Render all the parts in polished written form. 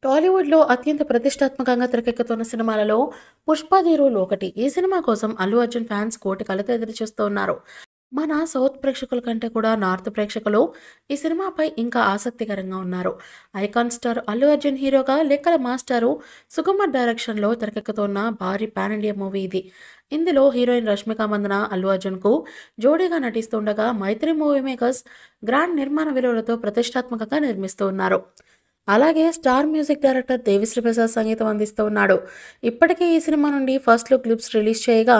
టాలీవుడ్‌లో అత్యంత ప్రతిష్టాత్మకంగా తెరకెక్కుతున్న సినిమాలలో 'పుష్ప ది రూల్' ఒకటి. ఈ సినిమా కోసం అల్లు అర్జున్ ఫ్యాన్స్ కోటి కళ్ళతో ఎదురుచూస్తూ ఉన్నారు. మన సౌత్ ప్రేక్షకుల కంటే కూడా నార్త్ ప్రేక్షకులు ఈ సినిమాపై ఇంకా ఆసక్తికరంగా ఉన్నారు. ఐకాన్ స్టార్ అల్లు అర్జున్ హీరోగా, లెక్కల మాస్టారు సుకుమార్ డైరెక్షన్‌లో తెరకెక్కుతున్న భారీ పాన్ ఇండియా మూవీ ఇది. ఇందులో హీరోయిన్ రష్మిక మందన అల్లు అర్జున్‌కు జోడీగా నటిస్తుండగా, మైత్రి మూవీ మేకర్స్ గ్రాండ్ నిర్మాణ విలువలతో ప్రతిష్టాత్మకంగా నిర్మిస్తూ ఉన్నారు. అలాగే star music director Devi Sri Prasad సంగీతం అందిస్తూ ఉన్నాడు. ఇప్పటికే ఈ సినిమా నుండి ఫస్ట్ లుక్ క్లిప్స్ రిలీజ్ చేయగా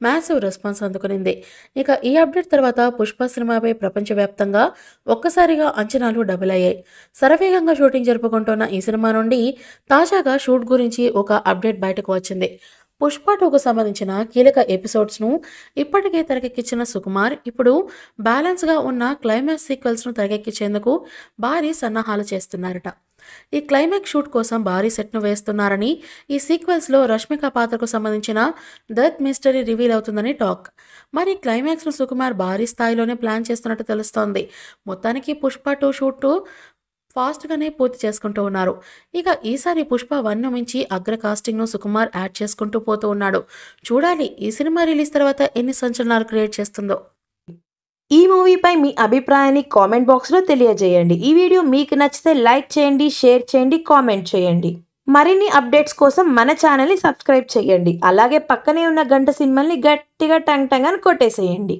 మ్యాసివ్ రెస్పాన్స్ అందుకునింది. ఇక ఈ అప్డేట్ తర్వాత పుష్ప సినిమాపై ప్రపంచవ్యాప్తంగా ఒక్కసారిగా అంచనాలు డబుల్ అయ్యాయి. శరవేగంగా షూటింగ్ జరుపుకుంటున్న ఈ సినిమా నుండి తాజాగా షూట్ గురించి ఒక అప్డేట్ బయటకు వచ్చింది. పుష్ప 2కు సంబంధించిన కీలక ఎపిసోడ్స్ను ఇప్పటికే తెరకెక్కించిన సుకుమార్ ఇప్పుడు బ్యాలెన్స్గా ఉన్న క్లైమాక్స్ సీక్వెల్స్ను తెరకెక్కించేందుకు భారీ సన్నాహాలు చేస్తున్నారట. ఈ క్లైమాక్స్ షూట్ కోసం భారీ సెట్ను వేస్తున్నారని, ఈ సీక్వెల్స్లో రష్మిక పాత్రకు సంబంధించిన డెత్ మిస్టరీ రివీల్ అవుతుందని టాక్. మరి క్లైమాక్స్ను సుకుమార్ భారీ స్థాయిలోనే ప్లాన్ చేస్తున్నట్టు తెలుస్తోంది. మొత్తానికి పుష్ప 2 షూట్ ఫాస్ట్‌గానే పూర్తి చేసుకుంటూ ఉన్నారు. ఇక ఈసారి 'పుష్ప 1' మించి అగ్ర కాస్టింగ్‌ను సుకుమార్ యాడ్ చేసుకుంటూ పోతూ ఉన్నాడు. చూడాలి ఈ సినిమా రిలీజ్ తర్వాత ఎన్ని సంచలనాలు క్రియేట్ చేస్తుందో. ఈ మూవీపై మీ అభిప్రాయాన్ని కామెంట్ బాక్స్లో తెలియజేయండి. ఈ వీడియో మీకు నచ్చితే లైక్ చేయండి, షేర్ చేయండి, కామెంట్ చేయండి. మరిన్ని అప్డేట్స్ కోసం మన ఛానల్ని సబ్స్క్రైబ్ చేయండి. అలాగే పక్కనే ఉన్న గంట సింబల్ని గట్టిగా టంగ్ టంగ్ అని కొట్టేసేయండి.